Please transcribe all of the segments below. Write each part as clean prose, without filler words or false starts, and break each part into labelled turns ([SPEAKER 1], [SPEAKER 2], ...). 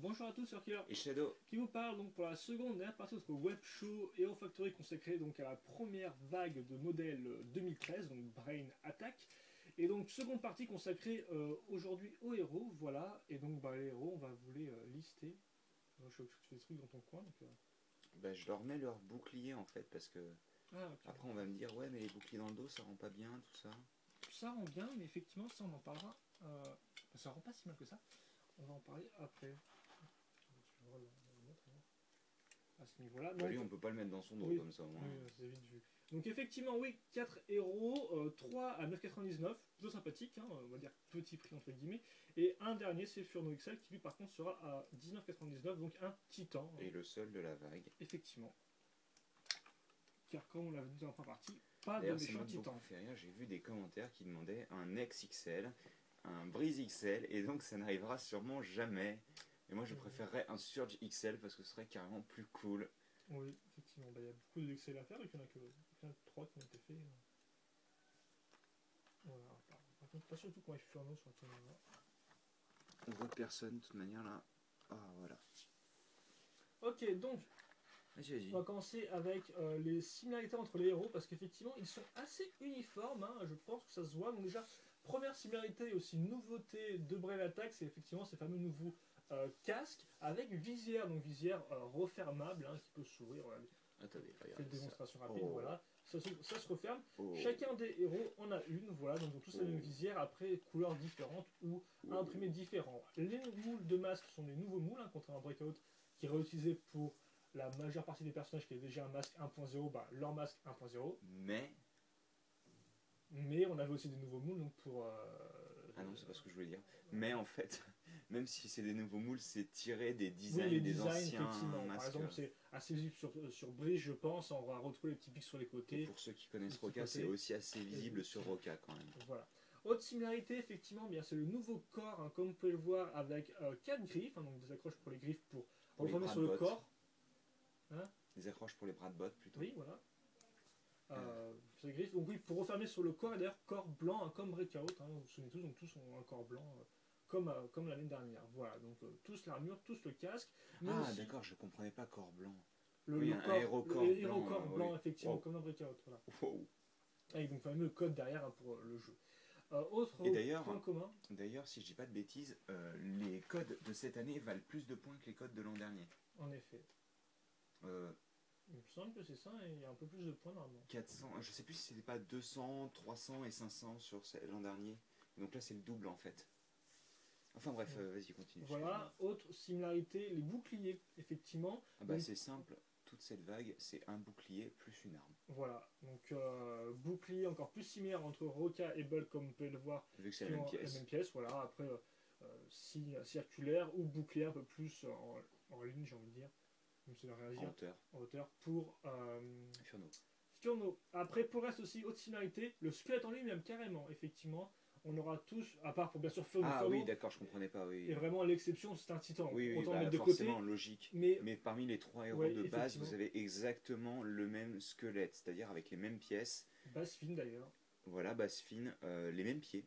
[SPEAKER 1] Bonjour à tous, c'est Killer
[SPEAKER 2] Et Shadow.
[SPEAKER 1] qui vous parle donc pour la seconde dernière partie de notre web show Hero Factory consacré donc à la première vague de modèles 2013, donc Brain Attack. Et donc seconde partie consacrée aujourd'hui aux héros, voilà. Et donc les héros, on va vous les lister. Je sais que tu fais des trucs dans ton coin, donc...
[SPEAKER 2] Bah, je leur mets leur bouclier en fait parce que
[SPEAKER 1] Ah ok.
[SPEAKER 2] après on va me dire ouais mais les boucliers dans le dos ça rend pas bien tout ça.
[SPEAKER 1] Ça rend bien, mais effectivement ça on en parlera. Ça rend pas si mal que ça. On va en parler après. Je vais le mettre, à ce niveau-là.
[SPEAKER 2] Bah
[SPEAKER 1] Donc
[SPEAKER 2] lui on peut pas le mettre dans son dos
[SPEAKER 1] oui,
[SPEAKER 2] comme ça au moins.
[SPEAKER 1] oui, c'est vite vu. Donc effectivement, oui, 4 héros, 3 à 9,99, plutôt sympathique, hein, on va dire petit prix entre guillemets. Et un dernier, c'est Furno XL, qui lui par contre sera à 19,99, donc un titan, hein,
[SPEAKER 2] Et le seul de la vague.
[SPEAKER 1] effectivement. Car comme on l'avait dit dans la première partie, pas de
[SPEAKER 2] D'ailleurs ça
[SPEAKER 1] méchant
[SPEAKER 2] m'a beaucoup
[SPEAKER 1] titan.
[SPEAKER 2] fait rire, j'ai vu des commentaires qui demandaient un XXL, un Breeze XL et donc ça n'arrivera sûrement jamais. Et moi je préférerais un Surge XL parce que ce serait carrément plus cool.
[SPEAKER 1] Oui, effectivement, il y a beaucoup de XL à faire, et qu'il n'y en a que 3 qui ont été faits. Voilà, par contre, pas surtout quand il fait Furno sur la caméra.
[SPEAKER 2] On voit personne de toute manière là. Ah voilà.
[SPEAKER 1] Ok, donc
[SPEAKER 2] Vas-y
[SPEAKER 1] on
[SPEAKER 2] vas-y.
[SPEAKER 1] va commencer avec les similarités entre les héros parce qu'effectivement ils sont assez uniformes, hein, je pense que ça se voit. Donc déjà, première similarité et aussi nouveauté de Brave Attack, c'est effectivement ces fameux nouveaux casques avec visière, donc visière refermable hein, qui peut s'ouvrir. Voilà.
[SPEAKER 2] Attendez,
[SPEAKER 1] Je fais une
[SPEAKER 2] regardez ça.
[SPEAKER 1] démonstration rapide,
[SPEAKER 2] Oh.
[SPEAKER 1] voilà. Ça se referme.
[SPEAKER 2] Oh.
[SPEAKER 1] Chacun des héros en a une, voilà, donc ils ont tous la même
[SPEAKER 2] Oh.
[SPEAKER 1] visière, après couleurs différentes ou imprimés
[SPEAKER 2] Oh.
[SPEAKER 1] différents. Les moules de masques sont des nouveaux moules, hein, contrairement à Breakout, qui est réutilisé pour la majeure partie des personnages qui avaient déjà un masque 1.0, bah, leur masque 1.0.
[SPEAKER 2] Mais
[SPEAKER 1] Mais on avait aussi des nouveaux moules, donc pour...
[SPEAKER 2] ah non, c'est pas ce que je voulais dire. Mais en fait, même si c'est des nouveaux moules, c'est tiré des
[SPEAKER 1] oui, les
[SPEAKER 2] designs des
[SPEAKER 1] designs,
[SPEAKER 2] anciens
[SPEAKER 1] effectivement. Par
[SPEAKER 2] masques.
[SPEAKER 1] exemple, c'est assez visible sur Bridge, je pense. On va retrouver les petits pics sur les
[SPEAKER 2] Et
[SPEAKER 1] côtés,
[SPEAKER 2] pour ceux qui
[SPEAKER 1] sur les
[SPEAKER 2] connaissent
[SPEAKER 1] petits
[SPEAKER 2] Roca, c'est
[SPEAKER 1] côtés.
[SPEAKER 2] aussi assez visible sur
[SPEAKER 1] Effectivement.
[SPEAKER 2] Roca quand même.
[SPEAKER 1] Voilà. Autre similarité, effectivement, bien c'est le nouveau corps, hein, comme vous pouvez le voir, avec 4 griffes, hein, donc des accroches pour les griffes pour
[SPEAKER 2] Pour les
[SPEAKER 1] reformer
[SPEAKER 2] bras
[SPEAKER 1] sur
[SPEAKER 2] de
[SPEAKER 1] le
[SPEAKER 2] botte,
[SPEAKER 1] corps. Hein.
[SPEAKER 2] des accroches pour les bras de botte plutôt.
[SPEAKER 1] Oui, voilà.
[SPEAKER 2] Euh,
[SPEAKER 1] Ces griffes. Donc oui, pour refermer sur le corps, et d'ailleurs corps blanc, hein, comme Breakout, hein, vous vous souvenez tous, donc tous ont un corps blanc, comme l'année dernière. Voilà, donc tous l'armure, tous le casque, mais
[SPEAKER 2] Ah
[SPEAKER 1] aussi
[SPEAKER 2] d'accord, je comprenais pas corps blanc.
[SPEAKER 1] le,
[SPEAKER 2] Oui,
[SPEAKER 1] le
[SPEAKER 2] un
[SPEAKER 1] corps,
[SPEAKER 2] héros
[SPEAKER 1] le
[SPEAKER 2] corps
[SPEAKER 1] héros
[SPEAKER 2] blanc,
[SPEAKER 1] corps blanc,
[SPEAKER 2] oui.
[SPEAKER 1] effectivement,
[SPEAKER 2] Wow.
[SPEAKER 1] comme dans Breakout. Voilà.
[SPEAKER 2] Wow.
[SPEAKER 1] Avec donc fameux code derrière hein, pour le jeu.
[SPEAKER 2] Et
[SPEAKER 1] Autre point
[SPEAKER 2] d'ailleurs,
[SPEAKER 1] commun,
[SPEAKER 2] si je dis pas de bêtises, les codes de cette année valent plus de points que les codes de l'an dernier.
[SPEAKER 1] en effet.
[SPEAKER 2] Euh,
[SPEAKER 1] Il me semble que c'est ça, et il y a un peu plus de points normalement.
[SPEAKER 2] 400, je sais plus si c'était pas 200, 300 et 500 sur l'an dernier. Donc là c'est le double en fait. Enfin bref,
[SPEAKER 1] Donc,
[SPEAKER 2] vas-y continue, excuse-moi.
[SPEAKER 1] voilà, autre similarité, les boucliers, effectivement.
[SPEAKER 2] Ah bah
[SPEAKER 1] Donc
[SPEAKER 2] c'est simple, toute cette vague c'est un bouclier plus une arme.
[SPEAKER 1] voilà, donc bouclier encore plus similaire entre Roca et Bulk, comme vous pouvez le voir,
[SPEAKER 2] Vu que c'est la
[SPEAKER 1] qui
[SPEAKER 2] même
[SPEAKER 1] ont la même
[SPEAKER 2] pièce,
[SPEAKER 1] pièce. Voilà, après signe circulaire ou bouclier un peu plus en ligne, j'ai envie de dire, comme c'est de
[SPEAKER 2] en
[SPEAKER 1] réagir
[SPEAKER 2] hauteur.
[SPEAKER 1] en hauteur pour
[SPEAKER 2] Furno.
[SPEAKER 1] Furno. Après, pour le reste aussi, autre similarité, le squelette en lui-même, carrément, effectivement. On aura tous, à part pour bien sûr Furno,
[SPEAKER 2] Ah oui
[SPEAKER 1] Furno
[SPEAKER 2] d'accord, je comprenais pas,
[SPEAKER 1] est
[SPEAKER 2] oui.
[SPEAKER 1] vraiment l'exception, c'est un titan.
[SPEAKER 2] Oui, oui,
[SPEAKER 1] Autant le
[SPEAKER 2] bah
[SPEAKER 1] mettre de
[SPEAKER 2] forcément,
[SPEAKER 1] côté,
[SPEAKER 2] logique.
[SPEAKER 1] mais
[SPEAKER 2] Mais parmi les trois héros
[SPEAKER 1] ouais,
[SPEAKER 2] de base, vous
[SPEAKER 1] effectivement,
[SPEAKER 2] avez exactement le même squelette, c'est-à-dire avec les mêmes pièces.
[SPEAKER 1] base fine d'ailleurs.
[SPEAKER 2] Voilà, base fine, les mêmes pieds.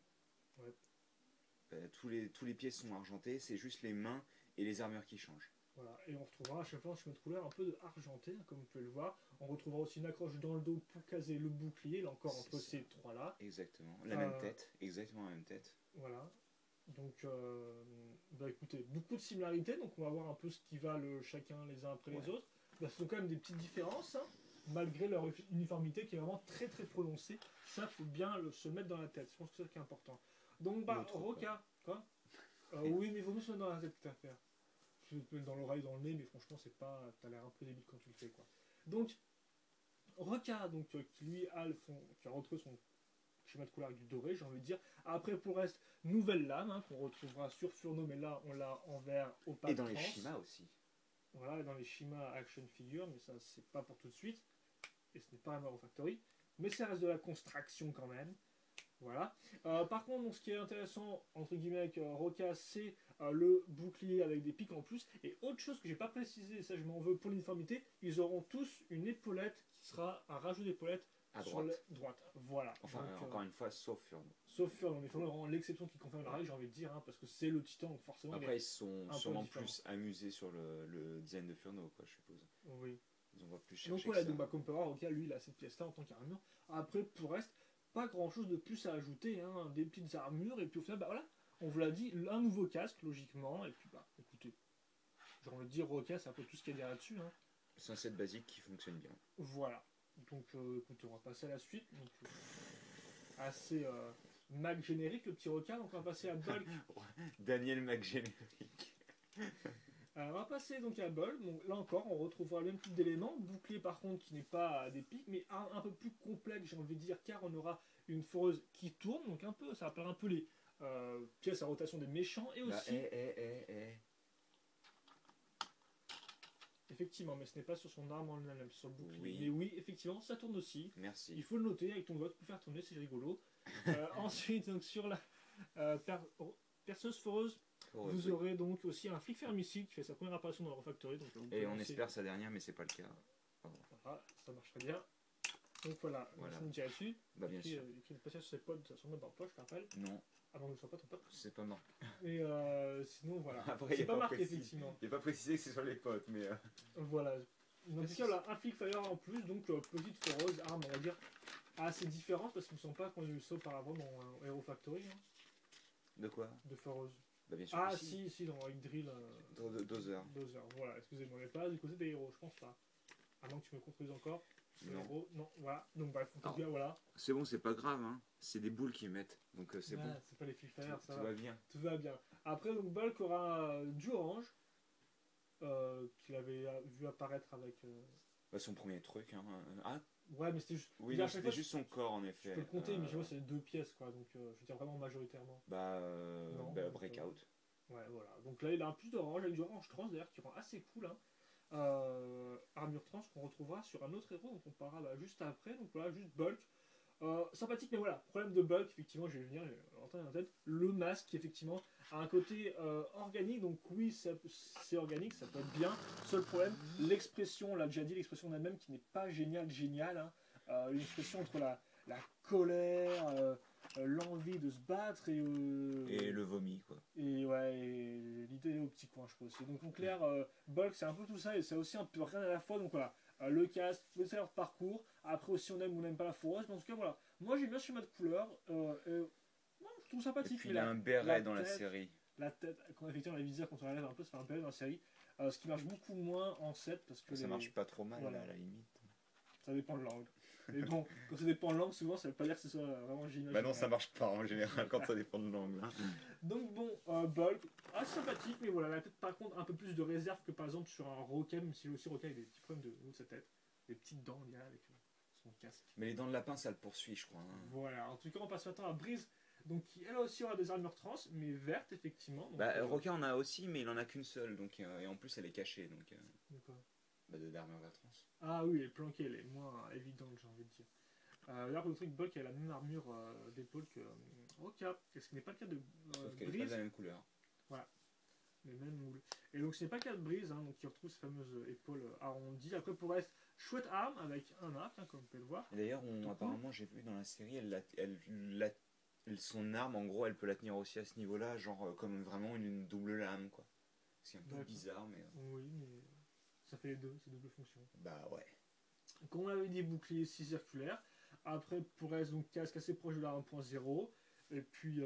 [SPEAKER 1] Ouais.
[SPEAKER 2] Tous les pieds sont argentés, c'est juste les mains et les armures qui changent.
[SPEAKER 1] Voilà. Et on retrouvera à chaque fois un schéma de couleur un peu de argenté, hein, comme vous pouvez le voir. On retrouvera aussi une accroche dans le dos pour caser le bouclier, là encore
[SPEAKER 2] C'est
[SPEAKER 1] entre
[SPEAKER 2] ça,
[SPEAKER 1] ces trois-là.
[SPEAKER 2] exactement. La même
[SPEAKER 1] Euh,
[SPEAKER 2] tête, exactement la même tête.
[SPEAKER 1] voilà. Donc, bah écoutez, beaucoup de similarités, donc on va voir un peu ce qui va chacun les uns après les
[SPEAKER 2] Ouais.
[SPEAKER 1] autres. Bah, ce sont quand même des petites différences, hein, malgré leur uniformité qui est vraiment très très prononcée. Ça, faut bien se mettre dans la tête, je pense que c'est ça qui est important. Donc, bah,
[SPEAKER 2] L'autre pas.
[SPEAKER 1] Roca, quoi. Oui, mais il vaut mieux se mettre dans la tête, tout à fait. Tu peux le dans l'oreille, dans le nez, mais franchement, c'est pas. T'as l'air un peu débile quand tu le fais, quoi. Donc, Roca, donc, qui lui a qui a retrouvé son schéma de couleur avec du doré, j'ai envie de dire. Après, pour le reste, nouvelle lame, hein, qu'on retrouvera sur Furno, mais là, on l'a en vert
[SPEAKER 2] Et
[SPEAKER 1] opaque
[SPEAKER 2] dans les
[SPEAKER 1] trans.
[SPEAKER 2] Shima aussi.
[SPEAKER 1] Voilà, dans les Shima Action Figure, mais ça, c'est pas pour tout de suite. Et ce n'est pas un Hero Factory. Mais ça reste de la construction quand même. Voilà. Par contre, donc, ce qui est intéressant, entre guillemets, avec Roca, c'est le bouclier avec des pics en plus. Et autre chose que j'ai pas précisé, et ça je m'en veux pour l'uniformité, ils auront tous une épaulette qui sera un rajout d'épaulette
[SPEAKER 2] À
[SPEAKER 1] sur
[SPEAKER 2] droite.
[SPEAKER 1] la droite. Voilà.
[SPEAKER 2] Enfin,
[SPEAKER 1] Donc,
[SPEAKER 2] encore une fois, sauf Furno.
[SPEAKER 1] sauf Furlong. Mais Furlong est vraiment l'exception qui confirme la règle, j'ai envie de dire, hein, parce que c'est le titan, donc forcément il
[SPEAKER 2] Après,
[SPEAKER 1] est
[SPEAKER 2] ils sont
[SPEAKER 1] un peu
[SPEAKER 2] sûrement
[SPEAKER 1] différent.
[SPEAKER 2] plus amusés sur le design de Furno, quoi, je suppose.
[SPEAKER 1] Oui.
[SPEAKER 2] Ils ont plus
[SPEAKER 1] Donc
[SPEAKER 2] cherché que
[SPEAKER 1] voilà,
[SPEAKER 2] ça.
[SPEAKER 1] donc comme on peut voir, Roca, lui, il a cette pièce-là en tant qu'armure. Après, pour le reste, pas grand-chose de plus à ajouter, hein, des petites armures, et puis au final, bah voilà, on vous l'a dit, un nouveau casque, logiquement, et puis bah, écoutez, j'ai envie de dire, Roca, c'est un peu tout ce qu'il y a à dire là-dessus, hein.
[SPEAKER 2] C'est un set basique qui fonctionne bien.
[SPEAKER 1] Voilà. Donc, écoutez, on va passer à la suite. Donc, assez mag générique, le petit Roca, donc on va passer à Bulk.
[SPEAKER 2] Daniel McGénérique.
[SPEAKER 1] On va passer donc à Bulk. Donc là encore, on retrouvera le même type d'éléments. Bouclier par contre qui n'est pas à des pics, mais un peu plus complexe, j'ai envie de dire, car on aura une foreuse qui tourne, donc un peu, ça rappelle un peu les pièces à rotation des méchants, et
[SPEAKER 2] Bah,
[SPEAKER 1] aussi, effectivement, mais ce n'est pas sur son arme en elle-même, c'est sur le bouclier.
[SPEAKER 2] Oui.
[SPEAKER 1] Mais oui, effectivement, ça tourne aussi.
[SPEAKER 2] Merci.
[SPEAKER 1] Il faut le noter avec ton vote pour faire tourner, c'est rigolo. Ensuite, donc sur la perceuse foreuse, vous
[SPEAKER 2] Oui.
[SPEAKER 1] aurez donc aussi un flic fermicide qui fait sa première apparition dans le Refactory. Donc vous
[SPEAKER 2] Et
[SPEAKER 1] pouvez
[SPEAKER 2] on
[SPEAKER 1] lancer-
[SPEAKER 2] espère sa dernière, mais c'est pas le cas. Pardon.
[SPEAKER 1] Voilà, ça marche très bien. Donc voilà,
[SPEAKER 2] Voilà.
[SPEAKER 1] on tire dessus.
[SPEAKER 2] Bah, bien sûr.
[SPEAKER 1] Écrit de passage sur ses potes, ça se remet dans la poche, je te rappelle.
[SPEAKER 2] Non,
[SPEAKER 1] Avant que ce soit pas ton pote.
[SPEAKER 2] c'est pas marqué.
[SPEAKER 1] Et sinon, voilà.
[SPEAKER 2] Après,
[SPEAKER 1] C'est pas marqué, effectivement.
[SPEAKER 2] Il n'y a pas précisé que c'est sur les potes, mais.
[SPEAKER 1] Voilà. Dans tout cas, là, un flic fire en plus, donc petite foreuse, arme, on va dire, assez différente parce qu'ils ne sont pas qu'on a eu ça auparavant dans Hero Factory, hein,
[SPEAKER 2] De quoi?
[SPEAKER 1] de foreuse.
[SPEAKER 2] Bah, bien sûr.
[SPEAKER 1] Ah,
[SPEAKER 2] que
[SPEAKER 1] si, dans High Drill.
[SPEAKER 2] Dozer.
[SPEAKER 1] Dozer, voilà, excusez-moi, mais pas du côté des héros, je pense pas. À moins que tu me contredises encore. Les
[SPEAKER 2] Non.
[SPEAKER 1] héros, non, voilà. Donc, bref, en tout
[SPEAKER 2] Alors,
[SPEAKER 1] cas, voilà.
[SPEAKER 2] C'est bon, c'est pas grave, hein. C'est des boules qu'ils mettent, donc c'est bon.
[SPEAKER 1] C'est pas les flics fire, ça
[SPEAKER 2] Tout
[SPEAKER 1] va.
[SPEAKER 2] va bien.
[SPEAKER 1] Tout va bien. Après, donc, Bulk aura du orange. Qu'il avait vu apparaître avec.
[SPEAKER 2] Bah, son premier truc, hein. Ah,
[SPEAKER 1] Ouais, mais c'était juste.
[SPEAKER 2] oui,
[SPEAKER 1] je veux dire,
[SPEAKER 2] non,
[SPEAKER 1] à chaque
[SPEAKER 2] c'était
[SPEAKER 1] fois,
[SPEAKER 2] juste son corps, en
[SPEAKER 1] je
[SPEAKER 2] effet.
[SPEAKER 1] peux le compter, mais je vois, c'est deux pièces, quoi. Donc, je veux dire vraiment majoritairement. Non, donc,
[SPEAKER 2] Breakout.
[SPEAKER 1] Ouais, voilà. Donc là, il a un plus d'orange, avec du orange trans d'ailleurs, qui rend assez cool, hein. Armure trans qu'on retrouvera sur un autre héros dont on parlera bah, juste après. Donc voilà, juste Bulk. Sympathique, mais voilà, problème de Bulk, effectivement, je vais venir en tête. Le masque, qui effectivement, a un côté organique, donc oui, c'est organique, ça peut être bien. Seul problème, l'expression, on l'a déjà dit, l'expression elle-même qui n'est pas géniale, hein. Une expression entre la colère, l'envie de se battre
[SPEAKER 2] Et le vomi, quoi.
[SPEAKER 1] et ouais, et l'idée au petit coin, je crois aussi. Donc en clair, Bulk, c'est un peu tout ça, et c'est aussi un peu rien à la fois. Donc voilà, le casque, le salaire de parcours. Après aussi, on aime ou on n'aime pas la foreuse. Mais en tout cas, voilà. Moi, j'aime bien ce schéma de couleur. Ouais, je trouve
[SPEAKER 2] Et
[SPEAKER 1] sympathique.
[SPEAKER 2] puis
[SPEAKER 1] Mais
[SPEAKER 2] il a un béret dans la
[SPEAKER 1] tête,
[SPEAKER 2] série.
[SPEAKER 1] la tête, quand effectivement la visière, quand on la lève un peu, ça fait un béret dans la série. Ce qui marche beaucoup moins en 7 parce que
[SPEAKER 2] Ça marche pas trop mal,
[SPEAKER 1] voilà.
[SPEAKER 2] à la limite.
[SPEAKER 1] Ça dépend de l'angle. Mais bon, quand ça dépend de l'angle, souvent, ça veut pas dire que ce soit vraiment génial.
[SPEAKER 2] Bah non, ça marche pas en général quand ça dépend de l'angle. Hein.
[SPEAKER 1] Donc bon, Bulk, assez sympathique, mais voilà, la tête par contre un peu plus de réserve que par exemple sur un Rocket, même si aussi Rocket a des petits problèmes de sa tête, des petites dents liées avec son casque.
[SPEAKER 2] Mais les dents de lapin, ça le poursuit, je crois. Hein.
[SPEAKER 1] Voilà, en tout cas on passe maintenant à Breeze, donc qui elle aussi aura des armures trans, mais vertes effectivement. Donc,
[SPEAKER 2] Bah, Rocket en a aussi, mais il en a qu'une seule, donc, et en plus elle est cachée, donc.
[SPEAKER 1] D'accord.
[SPEAKER 2] Bah, d'armure vert trans.
[SPEAKER 1] Ah oui, elle est planquée, elle est moins évidente, j'ai envie de dire. D'ailleurs, le truc Bulk a la même armure d'épaule que Rocket, ce qui n'est pas le cas de
[SPEAKER 2] Sauf qu'elle est pas
[SPEAKER 1] Breeze.
[SPEAKER 2] de la même couleur.
[SPEAKER 1] Voilà. Les mêmes moules. Et donc ce n'est pas le cas de Breeze, hein, donc qui retrouve ces fameuses épaules arrondies. Après pour le reste, chouette arme avec un arc, hein, comme vous pouvez le voir.
[SPEAKER 2] Et d'ailleurs, apparemment, j'ai vu dans la série, son arme, en gros, elle peut la tenir aussi à ce niveau-là, genre comme vraiment une double lame, quoi. C'est un peu
[SPEAKER 1] D'accord.
[SPEAKER 2] bizarre, mais.
[SPEAKER 1] Oui, mais ça fait les deux, c'est double fonction.
[SPEAKER 2] Bah ouais.
[SPEAKER 1] Comme on avait dit, bouclier 6 circulaire. Après pour le reste, donc casque assez proche de la 1.0. Et puis.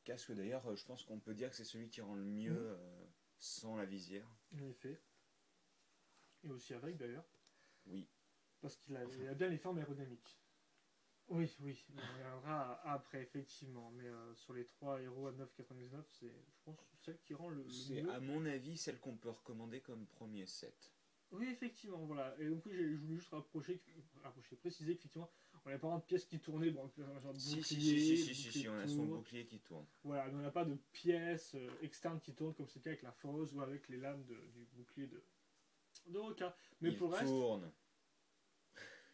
[SPEAKER 2] Casque d'ailleurs, je pense qu'on peut dire que c'est celui qui rend le mieux sans la visière.
[SPEAKER 1] En effet. Et aussi avec d'ailleurs.
[SPEAKER 2] Oui.
[SPEAKER 1] Parce qu'il a bien les formes aérodynamiques. Oui, on reviendra après, effectivement. Mais sur les 3 héros à 9,99, c'est, je pense, celle qui rend le
[SPEAKER 2] C'est
[SPEAKER 1] mieux.
[SPEAKER 2] à mon avis celle qu'on peut recommander comme premier set.
[SPEAKER 1] Oui, effectivement, voilà. Et donc, oui, je voulais juste préciser qu'effectivement, on n'a pas de pièces qui tournaient. Bon, un genre de
[SPEAKER 2] Si, on a son
[SPEAKER 1] tourne.
[SPEAKER 2] bouclier qui tourne.
[SPEAKER 1] Voilà, mais on n'a pas de pièces externes qui tournent comme c'est le cas avec la foreuse ou avec les lames du bouclier de Roca. Mais
[SPEAKER 2] Il
[SPEAKER 1] pour le reste,
[SPEAKER 2] tourne.